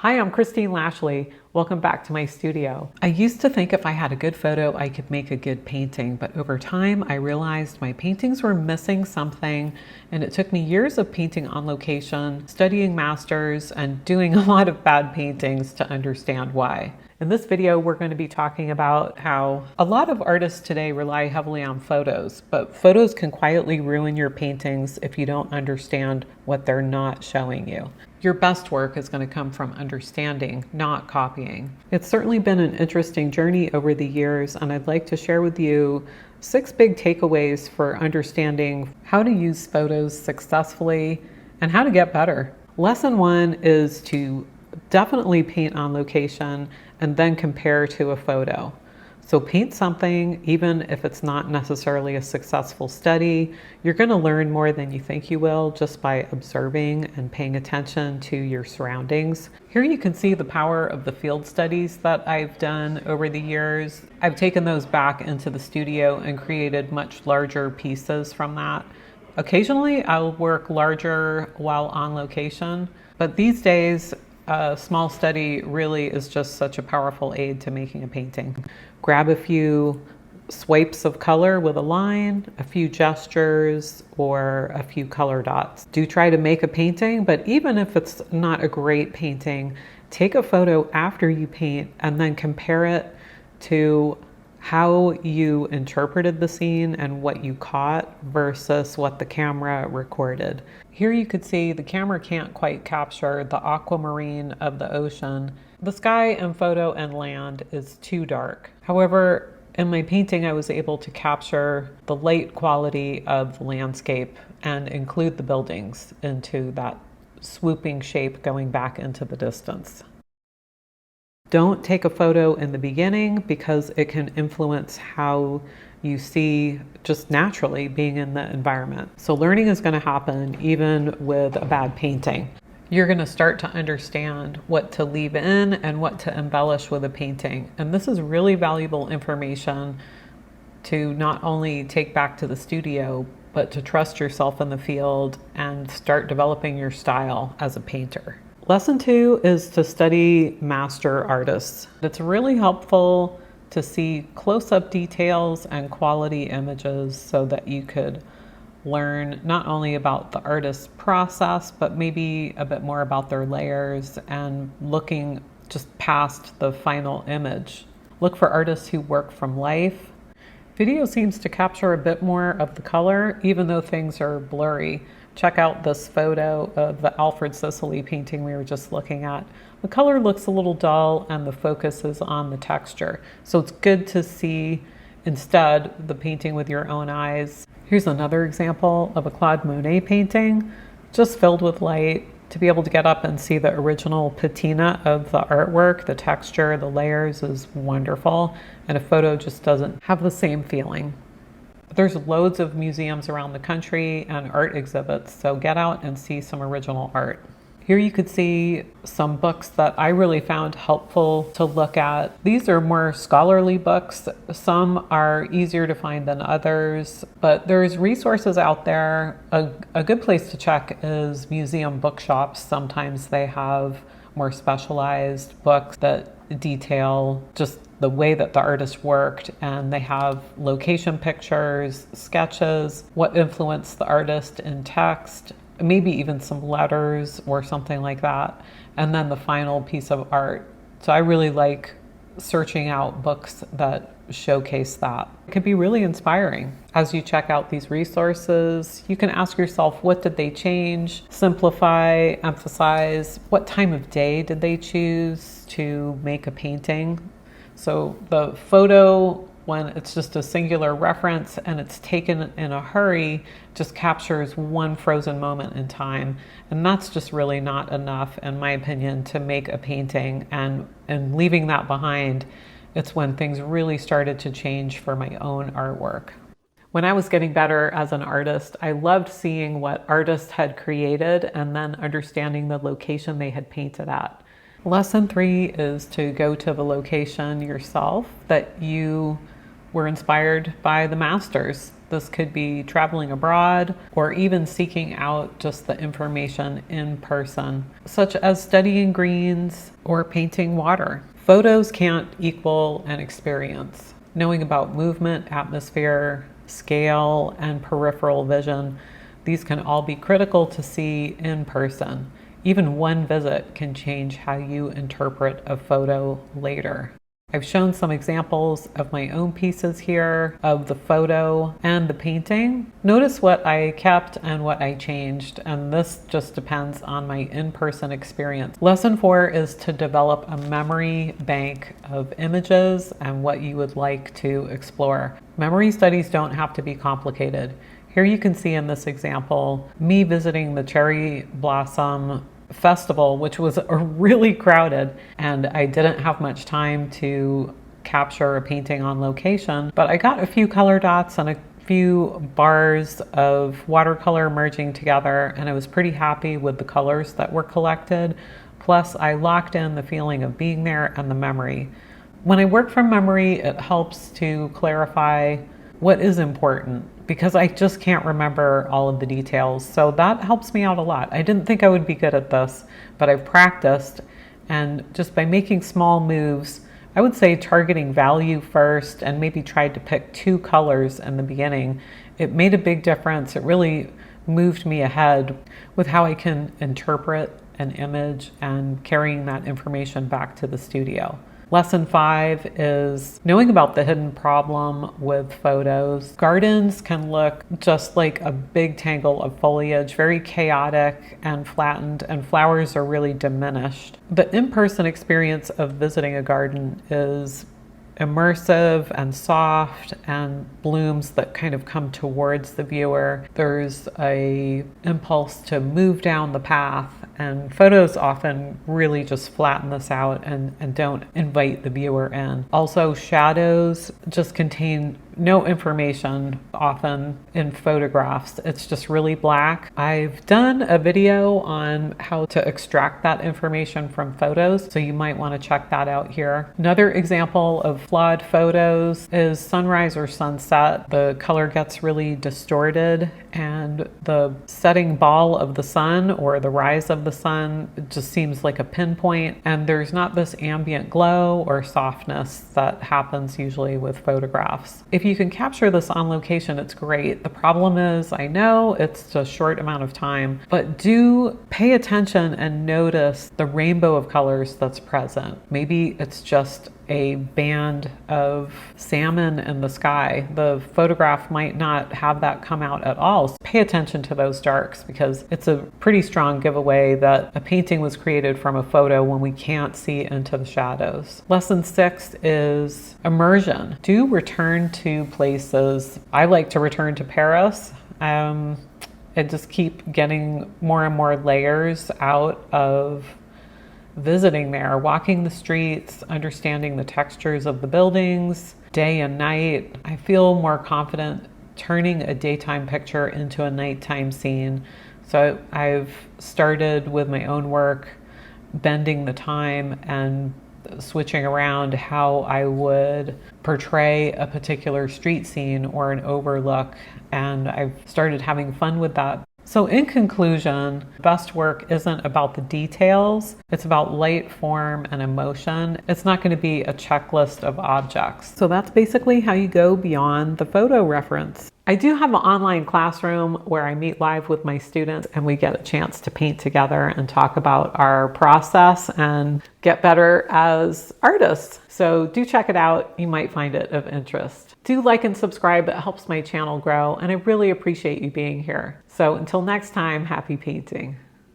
Hi, I'm Christine Lashley. Welcome back to my studio. I used to think if I had a good photo, I could make a good painting, but over time I realized my paintings were missing something, and it took me years of painting on location, studying masters, and doing a lot of bad paintings to understand why. In this video, we're going to be talking about how a lot of artists today rely heavily on photos, but photos can quietly ruin your paintings if you don't understand what they're not showing you. Your best work is going to come from understanding, not copying. It's certainly been an interesting journey over the years, and I'd like to share with you 6 big takeaways for understanding how to use photos successfully and how to get better. Lesson 1 is to definitely paint on location and then compare to a photo. So paint something, even if it's not necessarily a successful study. You're going to learn more than you think you will just by observing and paying attention to your surroundings. Here you can see the power of the field studies that I've done over the years. I've taken those back into the studio and created much larger pieces from that. Occasionally I'll work larger while on location, but these days a small study really is just such a powerful aid to making a painting. Grab a few swipes of color with a line, a few gestures, or a few color dots. Do try to make a painting, but even if it's not a great painting, take a photo after you paint and then compare it to how you interpreted the scene and what you caught versus what the camera recorded. Here you could see the camera can't quite capture the aquamarine of the ocean. The sky and photo and land is too dark. However, in my painting, I was able to capture the light quality of the landscape and include the buildings into that swooping shape going back into the distance. Don't take a photo in the beginning because it can influence how you see just naturally being in the environment. So learning is going to happen even with a bad painting. You're going to start to understand what to leave in and what to embellish with a painting. And this is really valuable information to not only take back to the studio, but to trust yourself in the field and start developing your style as a painter. Lesson 2 is to study master artists. It's really helpful to see close-up details and quality images so that you could learn not only about the artist's process, but maybe a bit more about their layers and looking just past the final image. Look for artists who work from life. Video seems to capture a bit more of the color, even though things are blurry. Check out this photo of the Alfred Sicily painting we were just looking at. The color looks a little dull and the focus is on the texture. So it's good to see instead the painting with your own eyes. Here's another example of a Claude Monet painting, just filled with light. To be able to get up and see the original patina of the artwork, the texture, the layers is wonderful, and a photo just doesn't have the same feeling. There's loads of museums around the country and art exhibits, so get out and see some original art. Here you could see some books that I really found helpful to look at. These are more scholarly books. Some are easier to find than others, but there's resources out there. A good place to check is museum bookshops. Sometimes they have more specialized books that detail just the way that the artist worked, and they have location pictures, sketches, what influenced the artist in text, maybe even some letters or something like that, and then the final piece of art. So I really like searching out books that showcase that. It can be really inspiring. As you check out these resources, you can ask yourself, what did they change, simplify, emphasize, what time of day did they choose to make a painting? So the photo, when it's just a singular reference and it's taken in a hurry, just captures one frozen moment in time. And that's just really not enough, in my opinion, to make a painting. And leaving that behind, it's when things really started to change for my own artwork. When I was getting better as an artist, I loved seeing what artists had created and then understanding the location they had painted at. Lesson 3 is to go to the location yourself that you were inspired by the masters. This could be traveling abroad or even seeking out just the information in person, such as studying greens or painting water. Photos can't equal an experience. Knowing about movement, atmosphere, scale, and peripheral vision, these can all be critical to see in person. Even one visit can change how you interpret a photo later. I've shown some examples of my own pieces here, of the photo and the painting. Notice what I kept and what I changed, and this just depends on my in-person experience. Lesson 4 is to develop a memory bank of images and what you would like to explore. Memory studies don't have to be complicated. Here you can see in this example, me visiting the cherry blossom festival, which was really crowded, and I didn't have much time to capture a painting on location, but I got a few color dots and a few bars of watercolor merging together, and I was pretty happy with the colors that were collected. Plus, I locked in the feeling of being there and the memory. When I work from memory, it helps to clarify what is important, because I just can't remember all of the details. So that helps me out a lot. I didn't think I would be good at this, but I've practiced, and just by making small moves, I would say targeting value first and maybe tried to pick 2 colors in the beginning. It made a big difference. It really moved me ahead with how I can interpret an image and carrying that information back to the studio. Lesson 5 is knowing about the hidden problem with photos. Gardens can look just like a big tangle of foliage, very chaotic and flattened, and flowers are really diminished. The in-person experience of visiting a garden is immersive and soft, and blooms that kind of come towards the viewer. There's a impulse to move down the path, and photos often really just flatten this out and don't invite the viewer in. Also, shadows just contain no information often in photographs. It's just really black. I've done a video on how to extract that information from photos, so you might want to check that out here. Another example of flawed photos is sunrise or sunset. The color gets really distorted, and the setting ball of the sun or the rise of the sun just seems like a pinpoint, and there's not this ambient glow or softness that happens usually with photographs. If you can capture this on location, it's great. The problem is, I know it's a short amount of time, but do pay attention and notice the rainbow of colors that's present. Maybe it's just a band of salmon in the sky. The photograph might not have that come out at all. So pay attention to those darks, because it's a pretty strong giveaway that a painting was created from a photo when we can't see into the shadows. Lesson 6 is immersion. Do return to places. I like to return to Paris. I just keep getting more and more layers out of visiting there, walking the streets, understanding the textures of the buildings, day and night. I feel more confident turning a daytime picture into a nighttime scene. So I've started with my own work, bending the time and switching around how I would portray a particular street scene or an overlook, and I've started having fun with that. So in conclusion, best work isn't about the details, it's about light, form, and emotion. It's not going to be a checklist of objects. So that's basically how you go beyond the photo reference. I do have an online classroom where I meet live with my students, and we get a chance to paint together and talk about our process and get better as artists. So do check it out. You might find it of interest. Do like and subscribe. It helps my channel grow, and I really appreciate you being here. So until next time, happy painting.